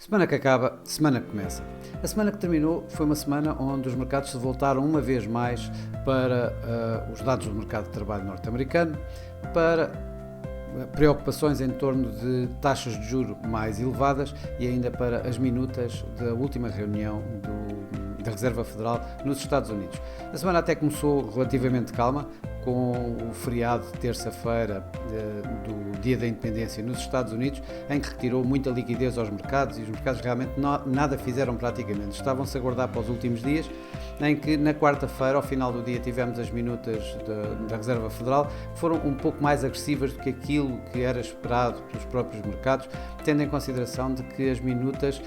Semana que acaba, semana que começa. A semana que terminou foi uma semana onde os mercados se voltaram uma vez mais para os dados do mercado de trabalho norte-americano, para preocupações em torno de taxas de juros mais elevadas e ainda para as minutas da última reunião da Reserva Federal nos Estados Unidos. A semana até começou relativamente calma, com o feriado de terça-feira do Dia da Independência nos Estados Unidos, em que retirou muita liquidez aos mercados e os mercados realmente nada fizeram praticamente. Estavam-se a guardar para os últimos dias, em que na quarta-feira, ao final do dia, tivemos as minutas da Reserva Federal, que foram um pouco mais agressivas do que aquilo que era esperado pelos próprios mercados, tendo em consideração de que as minutas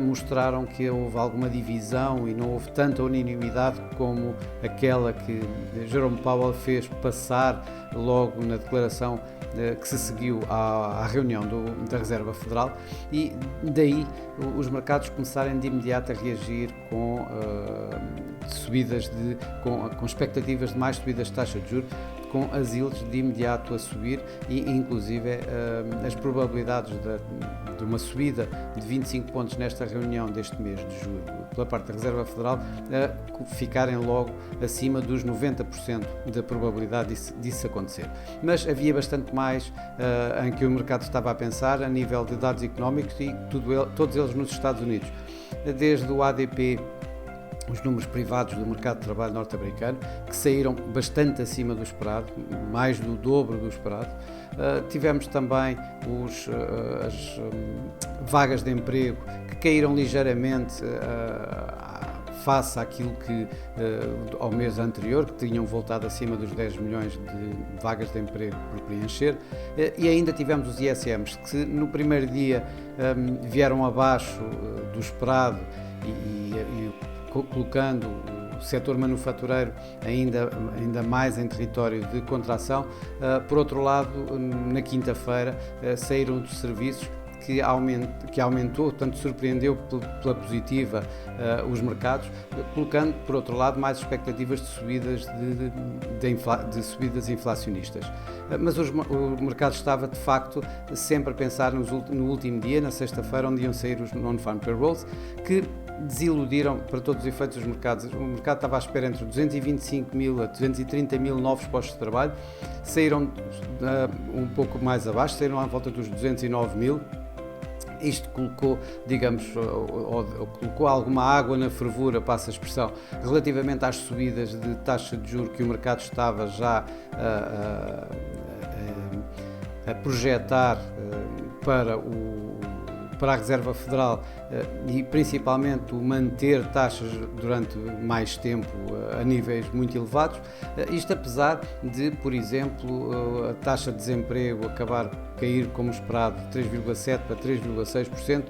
mostraram que houve alguma divisão e não houve tanta unanimidade como aquela que Jerome Powell fez passar logo na declaração que se seguiu à reunião da Reserva Federal, e daí os mercados começarem de imediato a reagir com com expectativas de mais subidas de taxa de juros, com as yields de imediato a subir e inclusive as probabilidades de uma subida de 25 pontos nesta reunião deste mês de julho pela parte da Reserva Federal ficarem logo acima dos 90% da probabilidade disso acontecer. Mas havia bastante mais em que o mercado estava a pensar a nível de dados económicos e todos eles nos Estados Unidos, desde o ADP, os números privados do mercado de trabalho norte-americano, que saíram bastante acima do esperado, mais do dobro do esperado. Tivemos também as vagas de emprego que caíram ligeiramente face àquilo que ao mês anterior, que tinham voltado acima dos 10 milhões de vagas de emprego por preencher, e ainda tivemos os ISMs, que no primeiro dia vieram abaixo do esperado e colocando o setor manufatureiro ainda mais em território de contração. Por outro lado, na quinta-feira saíram dos serviços que aumentou, portanto surpreendeu pela positiva os mercados, colocando por outro lado mais expectativas de subidas de subidas inflacionistas. Mas o mercado estava de facto sempre a pensar no último dia, na sexta-feira, onde iam sair os non-farm payrolls, que desiludiram para todos os efeitos os mercados. O mercado estava à espera entre 225 mil a 230 mil novos postos de trabalho, saíram um pouco mais abaixo, saíram à volta dos 209 mil. Isto colocou, colocou alguma água na fervura, passa a expressão, relativamente às subidas de taxa de juros que o mercado estava já a projetar para a Reserva Federal e principalmente o manter taxas durante mais tempo a níveis muito elevados. Isto apesar de, por exemplo, a taxa de desemprego acabar por cair como esperado de 3,7% para 3,6%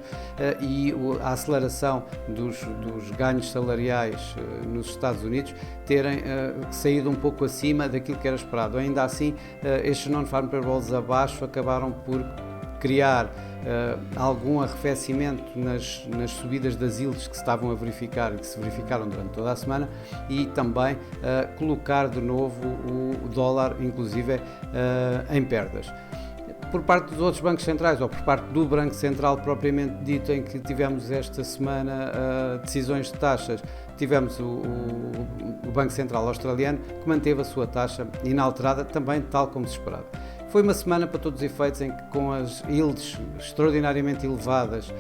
e a aceleração dos ganhos salariais nos Estados Unidos terem saído um pouco acima daquilo que era esperado. Ainda assim, estes non-farm payrolls abaixo acabaram por criar algum arrefecimento nas subidas das yields que se estavam a verificar e que se verificaram durante toda a semana, e também colocar de novo o dólar, inclusive, em perdas. Por parte dos outros bancos centrais, ou por parte do Banco Central propriamente dito, em que tivemos esta semana decisões de taxas, tivemos o Banco Central australiano, que manteve a sua taxa inalterada, também tal como se esperava. Foi uma semana, para todos os efeitos, em que, com as yields extraordinariamente elevadas,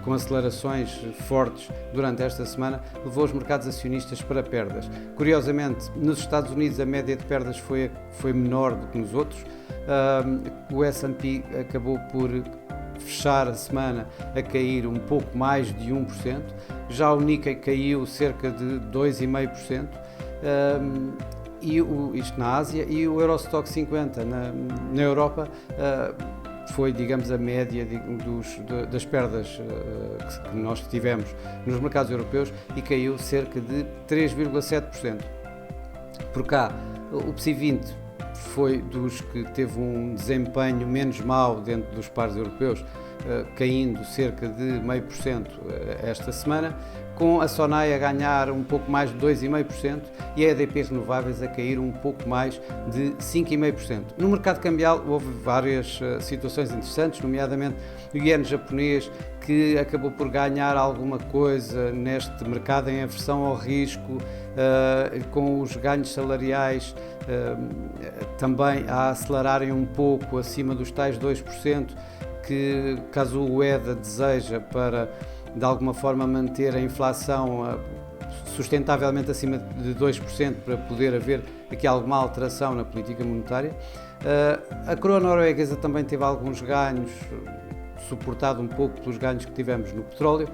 com acelerações fortes durante esta semana, levou os mercados acionistas para perdas. Curiosamente, nos Estados Unidos a média de perdas foi menor do que nos outros. O S&P acabou por fechar a semana a cair um pouco mais de 1%, já o Nikkei caiu cerca de 2,5%, isto na Ásia, e o Eurostock 50 na Europa foi, digamos, a média das perdas que nós tivemos nos mercados europeus, e caiu cerca de 3,7%. Por cá, o PSI 20 foi dos que teve um desempenho menos mau dentro dos pares europeus, caindo cerca de 0,5% esta semana, com a Sonai a ganhar um pouco mais de 2,5% e a EDP Renováveis a cair um pouco mais de 5,5%. No mercado cambial houve várias situações interessantes, nomeadamente o iene japonês, que acabou por ganhar alguma coisa neste mercado em aversão ao risco, com os ganhos salariais também a acelerarem um pouco acima dos tais 2%, que caso o EDA deseja para de alguma forma manter a inflação sustentavelmente acima de 2% para poder haver aqui alguma alteração na política monetária. A coroa norueguesa também teve alguns ganhos, suportado um pouco pelos ganhos que tivemos no petróleo,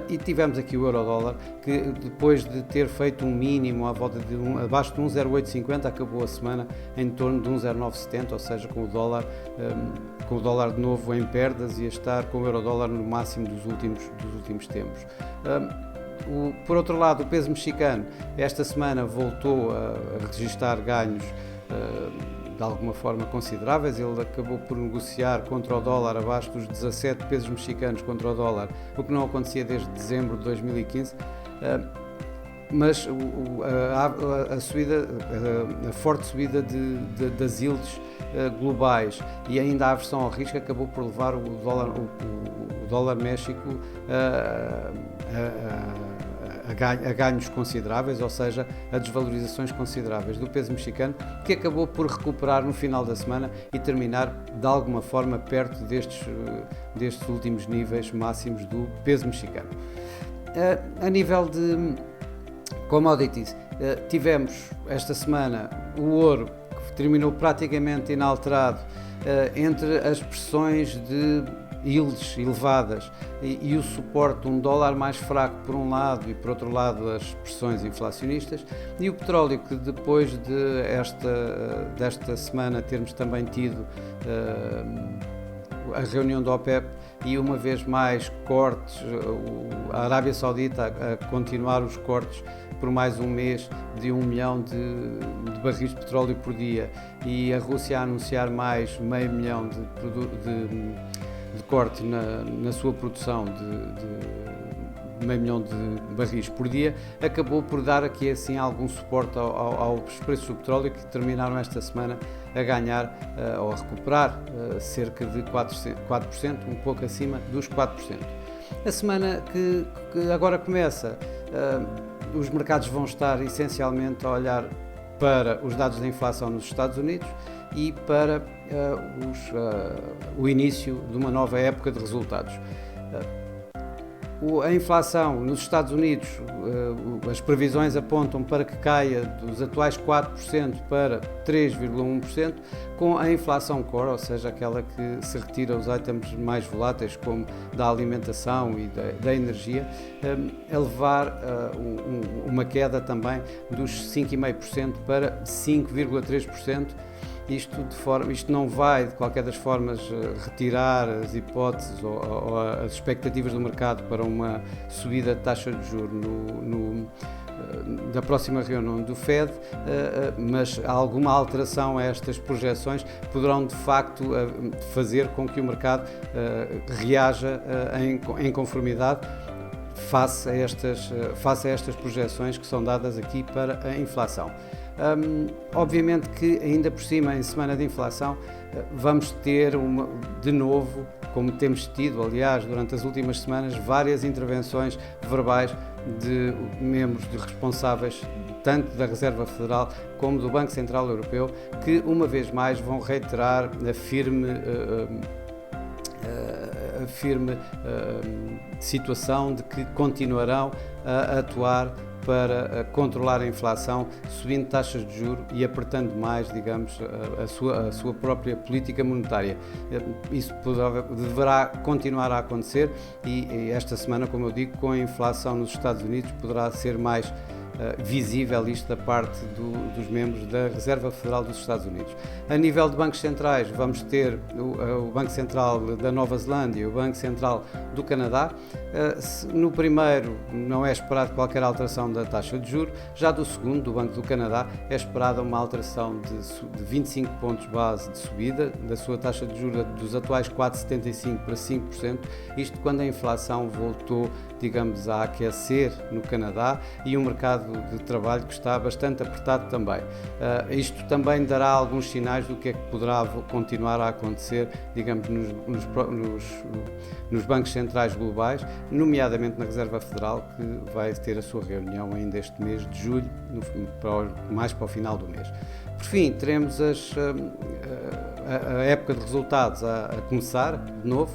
e tivemos aqui o euro-dólar, que depois de ter feito um mínimo à volta de abaixo de 1,0850, acabou a semana em torno de 1,0970, ou seja, com o dólar de novo em perdas e a estar com o euro-dólar no máximo dos últimos tempos. Por outro lado, o peso mexicano esta semana voltou a registrar ganhos de alguma forma consideráveis. Ele acabou por negociar contra o dólar abaixo dos 17 pesos mexicanos contra o dólar, o que não acontecia desde dezembro de 2015. Mas a forte subida das yields globais e ainda a aversão ao risco acabou por levar o dólar México a ganhos consideráveis, ou seja, a desvalorizações consideráveis do peso mexicano, que acabou por recuperar no final da semana e terminar de alguma forma perto destes últimos níveis máximos do peso mexicano. A nível de commodities, tivemos esta semana o ouro, que terminou praticamente inalterado entre as pressões de yields elevadas e o suporte de um dólar mais fraco por um lado e por outro lado as pressões inflacionistas, e o petróleo, que depois desta semana termos também tido a reunião do OPEP e uma vez mais cortes, a Arábia Saudita a continuar os cortes por mais um mês de 1 milhão de barris de petróleo por dia, e a Rússia a anunciar mais 500 mil de corte na sua produção de 500 mil de barris por dia, acabou por dar aqui assim algum suporte aos preços do petróleo, que terminaram esta semana a ganhar ou a recuperar cerca de 4%, um pouco acima dos 4%. A semana que agora começa, os mercados vão estar essencialmente a olhar para os dados da inflação nos Estados Unidos e para o início de uma nova época de resultados. A inflação nos Estados Unidos, as previsões apontam para que caia dos atuais 4% para 3,1%, com a inflação core, ou seja, aquela que se retira os itens mais voláteis, como da alimentação e da energia, a levar uma queda também dos 5,5% para 5,3%. Isto não vai, de qualquer das formas, retirar as hipóteses ou as expectativas do mercado para uma subida de taxa de juros da próxima reunião do FED, mas alguma alteração a estas projeções poderão de facto fazer com que o mercado reaja em conformidade face a estas projeções que são dadas aqui para a inflação. Obviamente que ainda por cima, em semana de inflação, vamos ter de novo, como temos tido aliás durante as últimas semanas, várias intervenções verbais de membros de responsáveis tanto da Reserva Federal como do Banco Central Europeu, que uma vez mais vão reiterar a firme situação de que continuarão a atuar para controlar a inflação, subindo taxas de juros e apertando mais, digamos, a sua própria política monetária. Isso deverá continuar a acontecer e esta semana, como eu digo, com a inflação nos Estados Unidos poderá ser mais visível isto da parte dos membros da Reserva Federal dos Estados Unidos. A nível de bancos centrais, vamos ter o Banco Central da Nova Zelândia e o Banco Central do Canadá. No primeiro não é esperado qualquer alteração da taxa de juros, já do segundo, do Banco do Canadá, é esperada uma alteração de 25 pontos base de subida da sua taxa de juros dos atuais 4,75% para 5%, isto quando a inflação voltou, digamos, a aquecer no Canadá e um mercado de trabalho que está bastante apertado também. Isto também dará alguns sinais do que é que poderá continuar a acontecer, digamos, nos bancos centrais globais, nomeadamente na Reserva Federal, que vai ter a sua reunião ainda este mês de julho, mais para o final do mês. Por fim, teremos a época de resultados a começar de novo,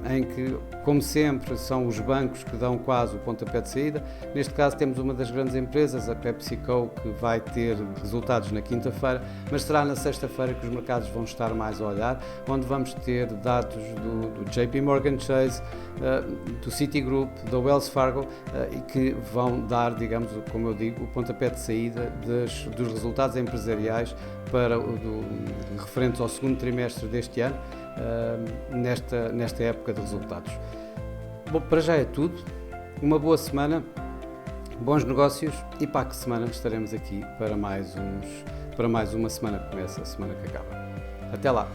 em que, como sempre, são os bancos que dão quase o pontapé de saída. Neste caso temos uma das grandes empresas, a PepsiCo, que vai ter resultados na quinta-feira, mas será na sexta-feira que os mercados vão estar mais a olhar, onde vamos ter dados do JP Morgan Chase, do Citigroup, da Wells Fargo, e que vão dar, digamos, como eu digo, o pontapé de saída dos resultados empresariais referentes ao segundo trimestre deste ano, nesta época de resultados. Bom, para já é tudo. Uma boa semana, bons negócios e para que semana estaremos aqui para mais uma semana que começa, a semana que acaba. Até lá!